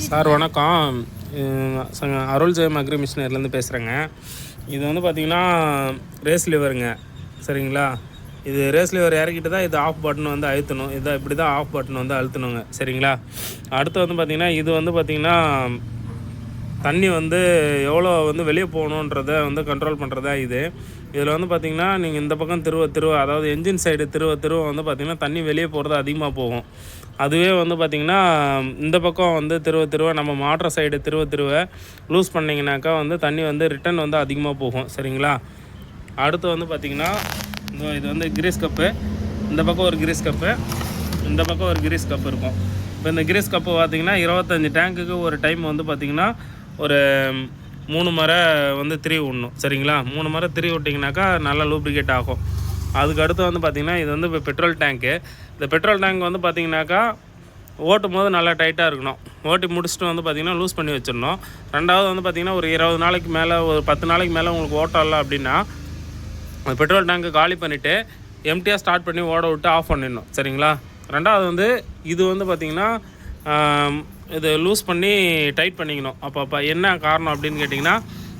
Sir வணக்கம். அருள் ஜெயம் agri மிஷினரிலேருந்து பேசுகிறேங்க. இது வந்து பார்த்திங்கன்னா ரேஸ் லிவருங்க, சரிங்களா? இது ரேஸ் லிவர் இறக்கிட்டு தான் இது ஆஃப் பட்டன் வந்து அழுத்தணும். இதை இப்படி தான் ஆஃப் பட்டன் வந்து அழுத்தணுங்க, சரிங்களா? அடுத்து வந்து பார்த்திங்கன்னா இது வந்து பார்த்திங்கன்னா தண்ணி வந்து எவ்வளோ வந்து வெளியே போகணுன்றதை வந்து கண்ட்ரோல் பண்ணுறதா இது. இதில் வந்து பார்த்திங்கன்னா நீங்கள் இந்த பக்கம் திருவ அதாவது என்ஜின் சைடு திருவ வந்து பார்த்திங்கன்னா தண்ணி வெளியே போகிறது அதிகமாக போகும். அதுவே வந்து பார்த்திங்கன்னா இந்த பக்கம் வந்து திருவ நம்ம மாட்டுற சைடு திருவ லூஸ் பண்ணிங்கனாக்கா வந்து தண்ணி வந்து ரிட்டன் வந்து அதிகமாக போகும், சரிங்களா? அடுத்து வந்து பார்த்திங்கன்னா இது வந்து கிரீஸ் கப்பு, இந்த பக்கம் ஒரு கிரீஸ் கப்பு, இந்த பக்கம் ஒரு கிரீஸ் கப்பு இருக்கும். இப்போ இந்த கிரீஸ் கப்பு பார்த்திங்கன்னா 25 டேங்குக்கு ஒரு டைம் வந்து பார்த்திங்கன்னா ஒரு 3 முறை வந்து திரி விடணும், சரிங்களா? 3 முறை திரி விட்டிங்கனாக்கா நல்லா லூப்ரிகேட் ஆகும். அதுக்கு அடுத்து வந்து பார்த்திங்கன்னா இது வந்து இப்போ பெட்ரோல் டேங்க்கு. இந்த பெட்ரோல் டேங்க் வந்து பார்த்திங்கனாக்கா ஓட்டும் போது நல்லா டைட்டாக இருக்கணும். ஓட்டி முடிச்சுட்டு வந்து பார்த்திங்கன்னா லூஸ் பண்ணி வச்சிடணும். ரெண்டாவது வந்து பார்த்திங்கன்னா ஒரு 20 நாளைக்கு மேலே, ஒரு 10 நாளைக்கு மேலே உங்களுக்கு ஓட்டம் இல்லை அப்படின்னா பெட்ரோல் டேங்க்கு காலி பண்ணிவிட்டு எம்டியாக ஸ்டார்ட் பண்ணி ஓட விட்டு ஆஃப் பண்ணிடணும், சரிங்களா? ரெண்டாவது வந்து இது வந்து பார்த்திங்கன்னா இது லூஸ் பண்ணி டைட் பண்ணிக்கணும். அப்போ என்ன காரணம் அப்படின்னு கேட்டிங்கன்னா,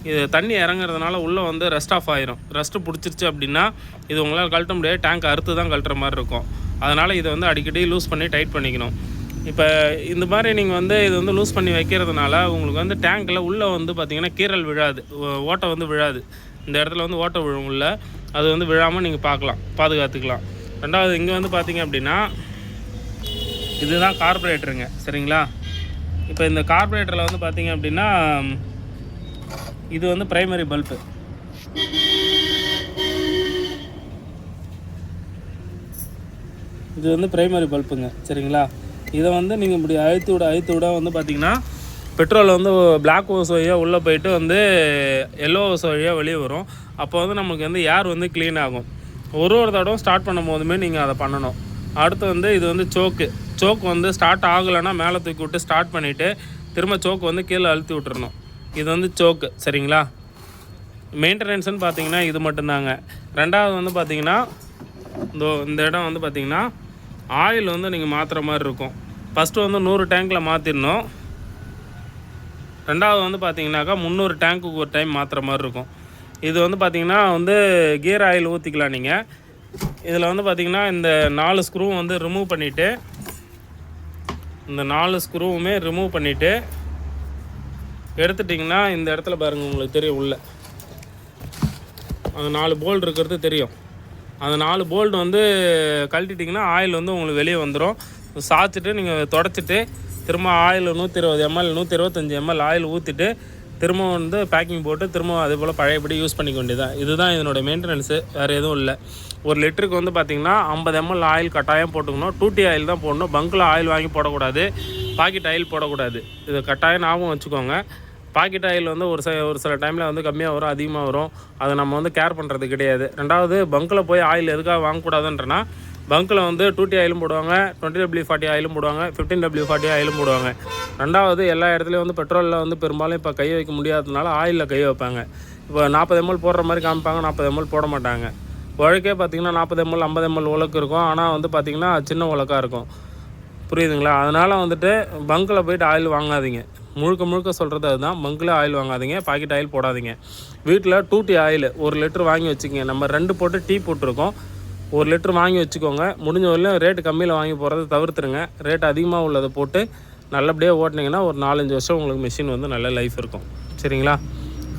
இது தண்ணி இறங்குறதுனால உள்ளே வந்து ரெஸ்ட் ஆஃப் ஆயிரும். ரெஸ்ட்டு பிடிச்சிருச்சு அப்படின்னா இது உங்களால் கழட்ட முடியாது, டேங்க் அறுத்து தான் கழட்டுற மாதிரி இருக்கும். அதனால் இதை வந்து அடிக்கடி லூஸ் பண்ணி டைட் பண்ணிக்கணும். இப்போ இந்த மாதிரி நீங்கள் வந்து இது வந்து லூஸ் பண்ணி வைக்கிறதுனால உங்களுக்கு வந்து டேங்க்கில் உள்ளே வந்து பார்த்திங்கன்னா கீறல் விழாது, ஓட்டை வந்து விழாது. இந்த இடத்துல வந்து ஓட்டை விழும் உள்ள, அது வந்து விழாமல் நீங்கள் பாதுகாத்துக்கலாம். ரெண்டாவது இங்கே வந்து பார்த்திங்க அப்படின்னா இதுதான் கார்பரேட்டருங்க, சரிங்களா? இப்போ இந்த கார்பரேட்டரில் வந்து பார்த்திங்க அப்படின்னா இது வந்து ப்ரைமரி பல்பு. இது வந்து ப்ரைமரி பல்புங்க, சரிங்களா? இதை வந்து நீங்கள் இப்படி அழுத்தி விட வந்து பார்த்திங்கன்னா பெட்ரோல் வந்து பிளாக் ஹோஸ் வழியாக உள்ளே போயிட்டு வந்து எல்லோ ஹோஸ் வழியாக வெளியே வரும். அப்போ வந்து நமக்கு வந்து ஏர் வந்து க்ளீன் ஆகும். ஒரு தடவை ஸ்டார்ட் பண்ணும் போதுமே நீங்கள் அதை பண்ணணும். அடுத்து வந்து இது வந்து சோக்கு வந்து ஸ்டார்ட் ஆகலைன்னா மேலே தூக்கி விட்டு ஸ்டார்ட் பண்ணிவிட்டு திரும்ப சோக்கு வந்து கீழே அழுத்தி விட்டுறணும். இது வந்து சோக்கு, சரிங்களா? மெயின்டெனன்ஸ்னு பார்த்தீங்கன்னா இது மட்டும்தாங்க. ரெண்டாவது வந்து பார்த்திங்கன்னா இந்த இடம் வந்து பார்த்திங்கன்னா ஆயில் வந்து நீங்கள் மாற்றுற மாதிரி இருக்கும். ஃபஸ்ட்டு வந்து 100 டேங்க்கில் மாற்றிடணும். ரெண்டாவது வந்து பார்த்திங்கனாக்கா 300 டேங்க்குக்கு ஒரு டைம் மாற்றுற மாதிரி இருக்கும். இது வந்து பார்த்திங்கன்னா வந்து கியர் ஆயில் ஊற்றிக்கலாம் நீங்கள். இதில் வந்து பார்த்திங்கன்னா இந்த 4 ஸ்க்ரூவும் வந்து ரிமூவ் பண்ணிவிட்டு, இந்த 4 ஸ்க்ரூவுமே ரிமூவ் பண்ணிவிட்டு எடுத்துட்டிங்கன்னா இந்த இடத்துல பாருங்கள், உங்களுக்கு தெரியும் உள்ளே அந்த 4 போல்ட் இருக்கிறது தெரியும். அந்த 4 போல்ட் வந்து கழட்டிட்டிங்கன்னா ஆயில் வந்து உங்களுக்கு வெளியே வந்துடும். சாய்ச்சிட்டு நீங்கள் தொடச்சிட்டு திரும்ப ஆயில் 120 ml 125 ml ஆயில் ஊற்றிட்டு திரும்ப வந்து பேக்கிங் போட்டு திரும்ப அதே போல் பழையபடி யூஸ் பண்ணிக்க வேண்டியதான். இதுதான் இதனோட மெயின்டெனன்ஸு, வேறு எதுவும் இல்லை. ஒரு லிட்டருக்கு வந்து பார்த்திங்கன்னா 50 ml ஆயில் கட்டாயம் போட்டுக்கணும். 2T ஆயில் தான் போடணும். பங்கில் ஆயில் வாங்கி போடக்கூடாது, பாக்கெட் ஆயில் போடக்கூடாது. இது கட்டாயம் ஞாபகம் வச்சுக்கோங்க. பாக்கெட் ஆயில் வந்து ஒரு சில டைமில் வந்து கம்மியாக வரும், அதிகமாக வரும். அதை நம்ம வந்து கேர் பண்ணுறது கிடையாது. ரெண்டாவது பங்கில் போய் ஆயில் எதுக்காக வாங்கக்கூடாதுன்றனா, பங்கில் வந்து 2T ஆயிலும் போடுவாங்க, 20W40 ஆயிலும் போடுவாங்க, 15W40 ஆயிலும் போடுவாங்க. ரெண்டாவது எல்லா இடத்துலையும் வந்து பெட்ரோலில் வந்து பெரும்பாலும் இப்போ கை வைக்க முடியாததுனால ஆயிலில் கை வைப்பாங்க. இப்போ 40 ml போடுற மாதிரி காமிப்பாங்க, 40 ml போட மாட்டாங்க. உலக்கே பார்த்திங்கன்னா 40 ml 50 ml உலக்கு இருக்கும். ஆனால் வந்து பார்த்திங்கன்னா சின்ன உலக்காக இருக்கும், புரியுதுங்களா? அதனால் வந்துட்டு பங்கில் போய்ட்டு ஆயில் வாங்காதீங்க. முழுக்க சொல்கிறது அதுதான். பங்கில் ஆயில் வாங்காதீங்க, பாக்கெட் ஆயில் போடாதீங்க. வீட்டில் 2T ஆயில் 1 லிட்டர் வாங்கி வச்சுக்கோங்க. நம்ம 2 போட்டு டீ போட்டிருக்கோம். 1 லிட்டர் வாங்கி வச்சுக்கோங்க. முடிஞ்ச வரையிலும் ரேட்டு கம்மியில் வாங்கி போகிறத தவிர்த்துருங்க. ரேட் அதிகமாக உள்ளதை போட்டு நல்லபடியாக ஓட்டினீங்கன்னா ஒரு 4-5 வருஷம் உங்களுக்கு மிஷின் வந்து நல்ல லைஃப் இருக்கும், சரிங்களா?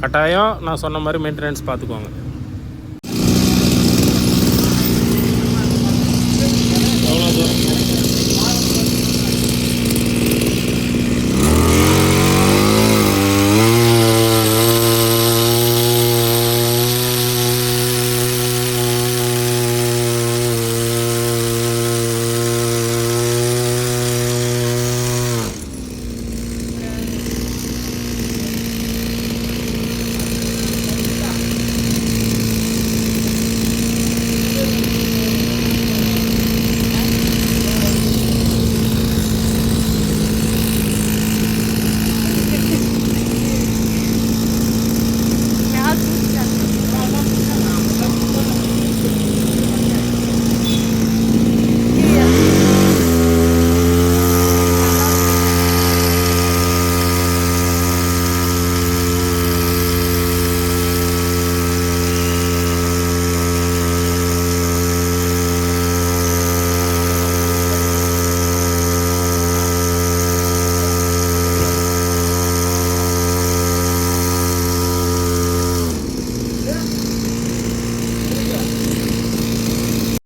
கட்டாயம் நான் சொன்ன மாதிரி மெயின்டெனன்ஸ் பார்த்துக்கோங்க.